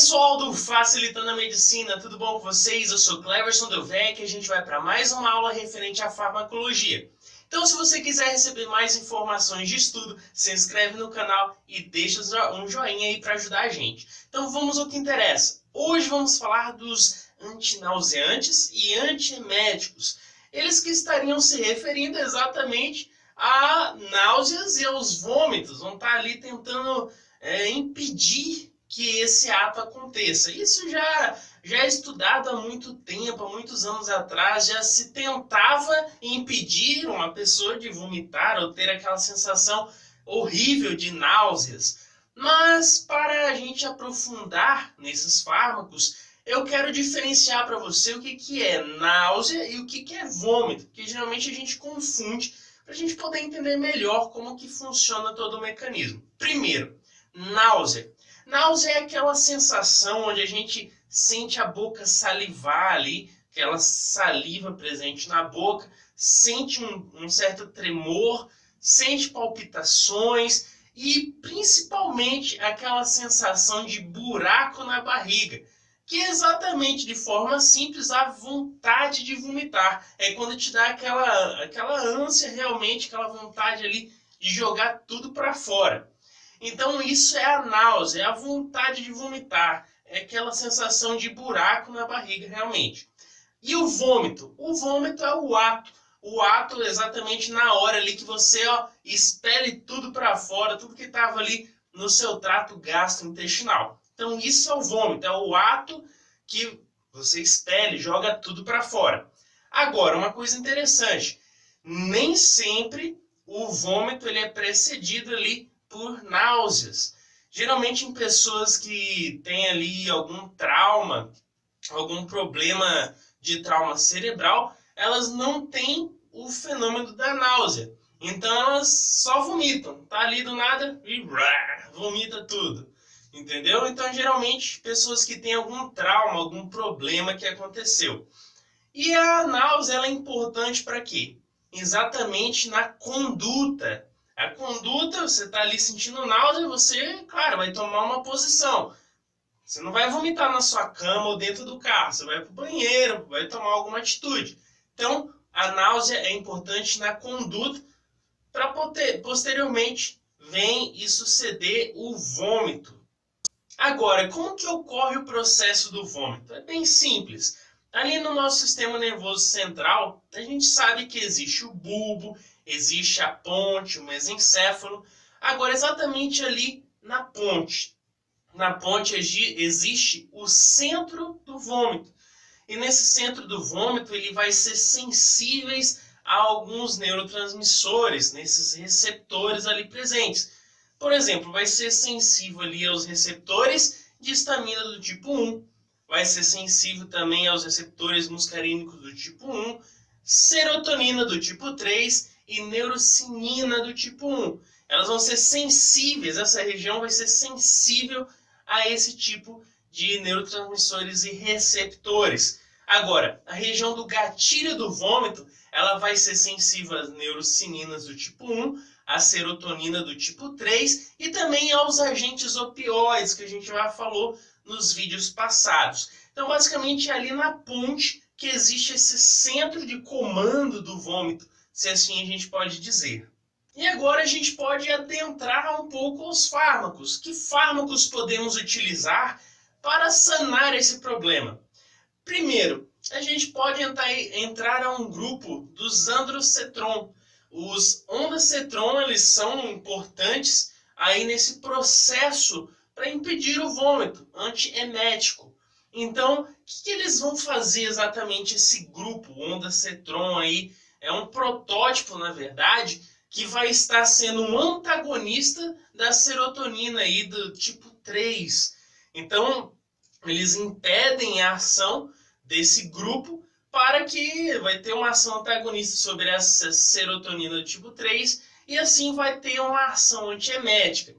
pessoal do Facilitando a Medicina, tudo bom com vocês? Eu sou Cleverson Delvecq e a gente vai para mais uma aula referente à farmacologia. Então, se você quiser receber mais informações de estudo, se inscreve no canal e deixa um joinha aí para ajudar a gente. Então, vamos ao que interessa. Hoje vamos falar dos antinauseantes e antieméticos. Eles que estariam se referindo exatamente a náuseas e aos vômitos. Vão estar ali tentando impedir que esse ato aconteça. Isso já é estudado há muito tempo, há muitos anos atrás, já se tentava impedir uma pessoa de vomitar ou ter aquela sensação horrível de náuseas. Mas para a gente aprofundar nesses fármacos, eu quero diferenciar para você o que é náusea e o que é vômito, porque geralmente a gente confunde para a gente poder entender melhor como que funciona todo o mecanismo. Primeiro, náusea. Náusea é aquela sensação onde a gente sente a boca salivar ali, aquela saliva presente na boca, sente um certo tremor, sente palpitações e principalmente aquela sensação de buraco na barriga, que é exatamente de forma simples a vontade de vomitar. É quando te dá aquela ânsia realmente, aquela vontade ali de jogar tudo para fora. Então isso é a náusea, é a vontade de vomitar, é aquela sensação de buraco na barriga realmente. E o vômito? O vômito é o ato exatamente na hora ali que você expele tudo para fora, tudo que estava ali no seu trato gastrointestinal. Então isso é o vômito, é o ato que você expele, joga tudo para fora. Agora, uma coisa interessante, nem sempre o vômito ele é precedido ali por náuseas. Geralmente em pessoas que têm ali algum trauma, algum problema de trauma cerebral, elas não têm o fenômeno da náusea. Então elas só vomitam, tá ali do nada e vomita tudo. Entendeu? Então geralmente pessoas que têm algum trauma, algum problema que aconteceu. E a náusea ela é importante para quê? Exatamente na conduta. A conduta, você está ali sentindo náusea, você, claro, vai tomar uma posição. Você não vai vomitar na sua cama ou dentro do carro, você vai para o banheiro, vai tomar alguma atitude. Então, a náusea é importante na conduta para posteriormente vem e suceder o vômito. Agora, como que ocorre o processo do vômito? É bem simples. Ali no nosso sistema nervoso central, a gente sabe que existe o bulbo, existe a ponte, o mesencéfalo. Agora, exatamente ali na ponte existe o centro do vômito. E nesse centro do vômito, ele vai ser sensível a alguns neurotransmissores, nesses receptores ali presentes. Por exemplo, vai ser sensível ali aos receptores de histamina do tipo 1, vai ser sensível também aos receptores muscarínicos do tipo 1, serotonina do tipo 3 e neurocininina do tipo 1. Elas vão ser sensíveis, essa região vai ser sensível a esse tipo de neurotransmissores e receptores. Agora, a região do gatilho do vômito, ela vai ser sensível às neurocininas do tipo 1, a serotonina do tipo 3 e também aos agentes opioides que a gente já falou nos vídeos passados. Então, basicamente, é ali na ponte que existe esse centro de comando do vômito, se assim a gente pode dizer. E agora a gente pode adentrar um pouco aos fármacos. Que fármacos podemos utilizar para sanar esse problema? Primeiro, a gente pode entrar a um grupo dos androcetron. Os ondansetron, eles são importantes aí nesse processo para impedir o vômito antiemético. Então, o que eles vão fazer exatamente esse grupo ondansetron aí? É um protótipo, na verdade, que vai estar sendo um antagonista da serotonina aí do tipo 3. Então, eles impedem a ação desse grupo para que vai ter uma ação antagonista sobre essa serotonina do tipo 3 e assim vai ter uma ação antiemética.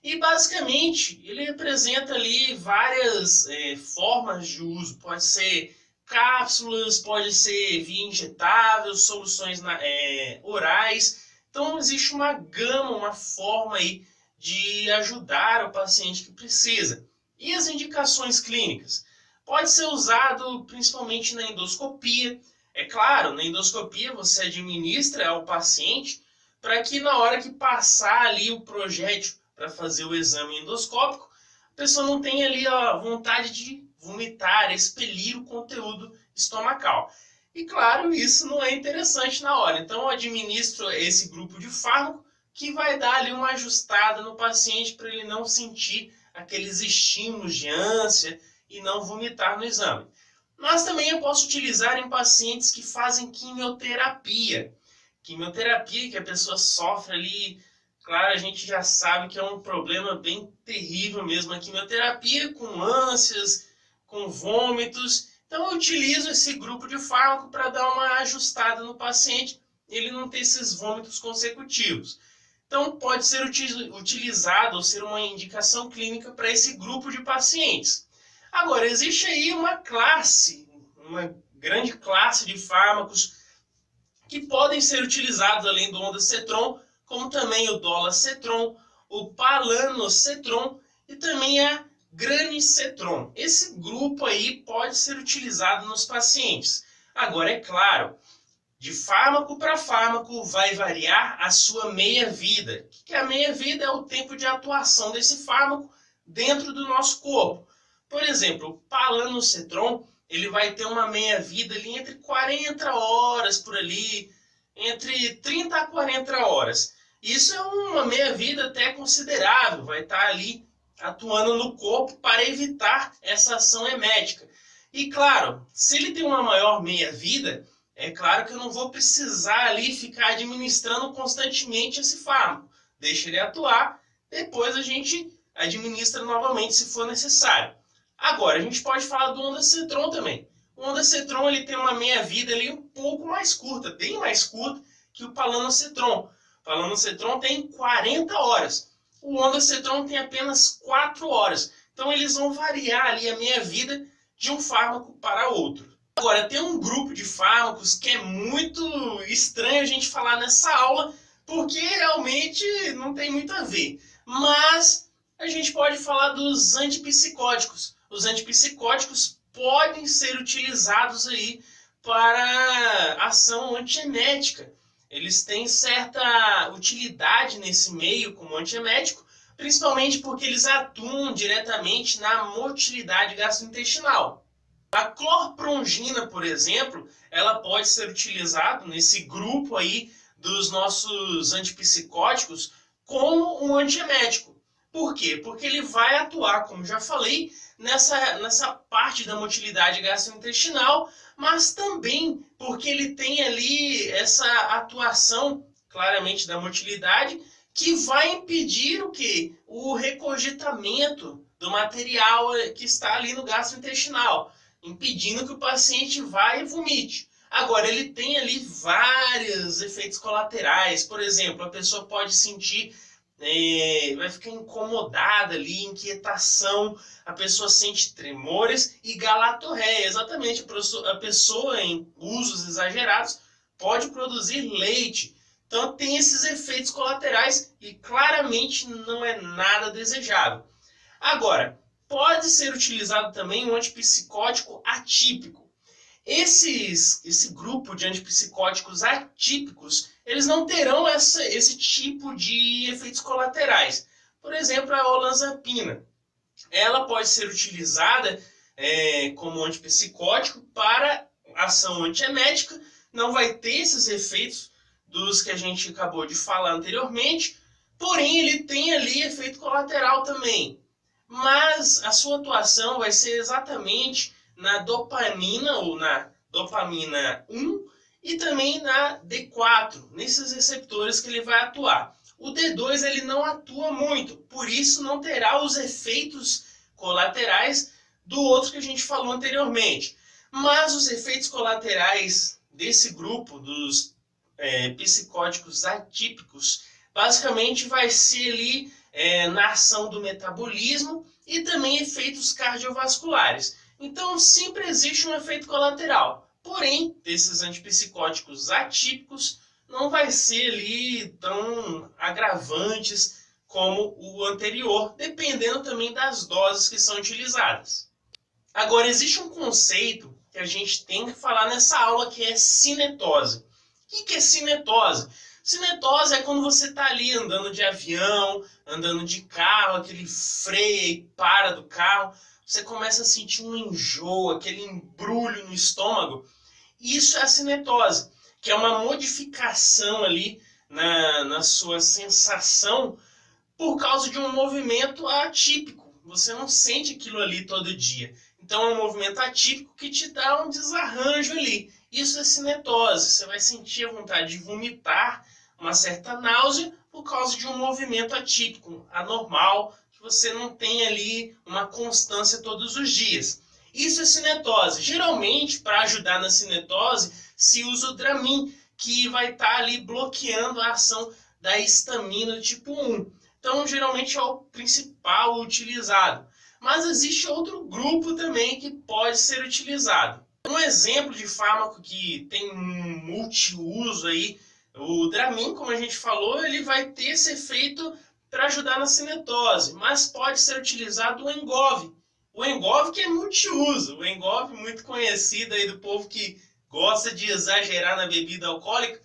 E basicamente ele representa ali várias formas de uso, pode ser cápsulas, pode ser via injetável, soluções orais. Então existe uma gama, uma forma aí de ajudar o paciente que precisa. E as indicações clínicas? Pode ser usado principalmente na endoscopia. É claro, na endoscopia você administra ao paciente para que na hora que passar ali o projétil para fazer o exame endoscópico, a pessoa não tenha ali a vontade de vomitar, expelir o conteúdo estomacal. E claro, isso não é interessante na hora. Então eu administro esse grupo de fármaco que vai dar ali uma ajustada no paciente para ele não sentir aqueles estímulos de ânsia e não vomitar no exame. Mas também eu posso utilizar em pacientes que fazem quimioterapia. Quimioterapia que a pessoa sofre ali, claro, a gente já sabe que é um problema bem terrível mesmo a quimioterapia, com ânsias, com vômitos. Então eu utilizo esse grupo de fármaco para dar uma ajustada no paciente, ele não ter esses vômitos consecutivos. Então pode ser utilizado ou ser uma indicação clínica para esse grupo de pacientes. Agora, existe aí uma grande classe de fármacos que podem ser utilizados além do ondansetron, como também o dolasetron, o palanossetron e também a granisetron. Esse grupo aí pode ser utilizado nos pacientes. Agora, é claro, de fármaco para fármaco vai variar a sua meia-vida. O que é a meia-vida? É o tempo de atuação desse fármaco dentro do nosso corpo. Por exemplo, o palanossetron, ele vai ter uma meia-vida ali entre 40 horas por ali, entre 30 a 40 horas. Isso é uma meia-vida até considerável, vai estar ali atuando no corpo para evitar essa ação emética. E claro, se ele tem uma maior meia-vida, é claro que eu não vou precisar ali ficar administrando constantemente esse fármaco. Deixa ele atuar, depois a gente administra novamente se for necessário. Agora, a gente pode falar do ondansetron também. O ondansetron ele tem uma meia-vida ali um pouco mais curta, bem mais curta que o palanossetron. O palanossetron tem 40 horas. O ondansetron tem apenas 4 horas. Então, eles vão variar ali a meia-vida de um fármaco para outro. Agora, tem um grupo de fármacos que é muito estranho a gente falar nessa aula, porque realmente não tem muito a ver. Mas a gente pode falar dos antipsicóticos. Os antipsicóticos podem ser utilizados aí para ação antiemética. Eles têm certa utilidade nesse meio como antiemético, principalmente porque eles atuam diretamente na motilidade gastrointestinal. A clorprongina, por exemplo, ela pode ser utilizada nesse grupo aí dos nossos antipsicóticos como um antiemético. Por quê? Porque ele vai atuar, como já falei, nessa parte da motilidade gastrointestinal, mas também porque ele tem ali essa atuação, claramente, da motilidade, que vai impedir o quê? O regurgitamento do material que está ali no gastrointestinal, impedindo que o paciente vá e vomite. Agora, ele tem ali vários efeitos colaterais. Por exemplo, a pessoa pode sentir, vai ficar incomodada ali, inquietação, a pessoa sente tremores e galatorreia. Exatamente, a pessoa em usos exagerados pode produzir leite. Então tem esses efeitos colaterais e claramente não é nada desejável. Agora, pode ser utilizado também um antipsicótico atípico. Esse grupo de antipsicóticos atípicos, eles não terão esse tipo de efeitos colaterais. Por exemplo, a olanzapina. Ela pode ser utilizada como antipsicótico para ação antiemética, não vai ter esses efeitos dos que a gente acabou de falar anteriormente, porém ele tem ali efeito colateral também. Mas a sua atuação vai ser exatamente na dopamina ou na dopamina 1 e também na D4, nesses receptores que ele vai atuar. O D2 ele não atua muito, por isso não terá os efeitos colaterais do outro que a gente falou anteriormente. Mas os efeitos colaterais desse grupo dos psicóticos atípicos, basicamente vai ser ali na ação do metabolismo e também efeitos cardiovasculares. Então sempre existe um efeito colateral. Porém, desses antipsicóticos atípicos não vai ser ali tão agravantes como o anterior, dependendo também das doses que são utilizadas. Agora, existe um conceito que a gente tem que falar nessa aula, que é cinetose. O que é cinetose? Cinetose é quando você está ali andando de avião, andando de carro, aquele freia e para do carro, você começa a sentir um enjoo, aquele embrulho no estômago. Isso é a cinetose, que é uma modificação ali na sua sensação por causa de um movimento atípico. Você não sente aquilo ali todo dia. Então é um movimento atípico que te dá um desarranjo ali. Isso é cinetose. Você vai sentir a vontade de vomitar, uma certa náusea, por causa de um movimento atípico, anormal, que você não tem ali uma constância todos os dias. Isso é cinetose. Geralmente, para ajudar na cinetose, se usa o Dramin, que vai estar ali bloqueando a ação da histamina do tipo 1. Então, geralmente é o principal utilizado. Mas existe outro grupo também que pode ser utilizado. Um exemplo de fármaco que tem um multiuso aí, o Dramin, como a gente falou, ele vai ter esse efeito para ajudar na cinetose, mas pode ser utilizado o Engov. O Engov que é multiuso, o Engov muito conhecido aí do povo que gosta de exagerar na bebida alcoólica,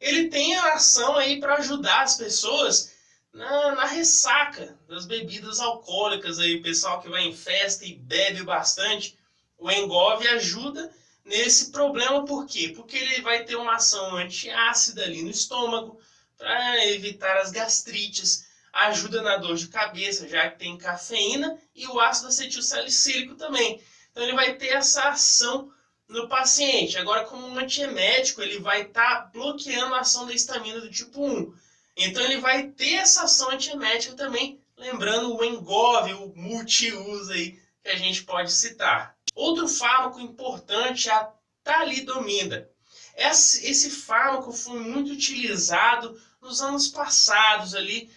ele tem a ação aí para ajudar as pessoas na ressaca das bebidas alcoólicas aí, o pessoal que vai em festa e bebe bastante, o Engov ajuda nesse problema. Por quê? Porque ele vai ter uma ação antiácida ali no estômago para evitar as gastrites, ajuda na dor de cabeça, já que tem cafeína e o ácido acetilsalicílico também. Então ele vai ter essa ação no paciente. Agora, como um antiemético, ele vai estar bloqueando a ação da histamina do tipo 1. Então ele vai ter essa ação antiemética também, lembrando o Engov, o multiuso aí que a gente pode citar. Outro fármaco importante é a talidomida. Esse fármaco foi muito utilizado nos anos passados ali.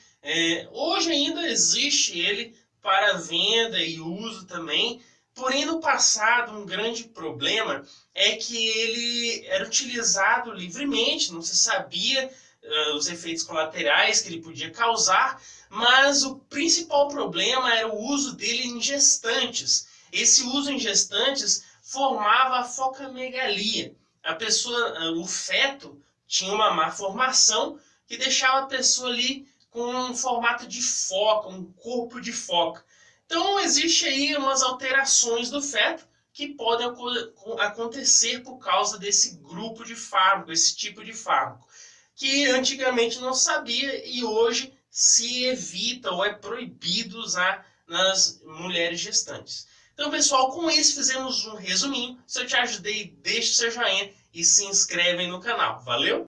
Hoje ainda existe ele para venda e uso também. Porém, no passado, um grande problema é que ele era utilizado livremente, não se sabia os efeitos colaterais que ele podia causar, mas o principal problema era o uso dele em gestantes. Esse uso em gestantes formava a focamegalia. A pessoa, o feto, tinha uma má formação que deixava a pessoa ali com um formato de foca, um corpo de foca. Então, existe aí umas alterações do feto que podem acontecer por causa desse grupo de fármaco, esse tipo de fármaco, que antigamente não sabia e hoje se evita ou é proibido usar nas mulheres gestantes. Então, pessoal, com isso fizemos um resuminho. Se eu te ajudei, deixe seu joinha e se inscreve no canal. Valeu?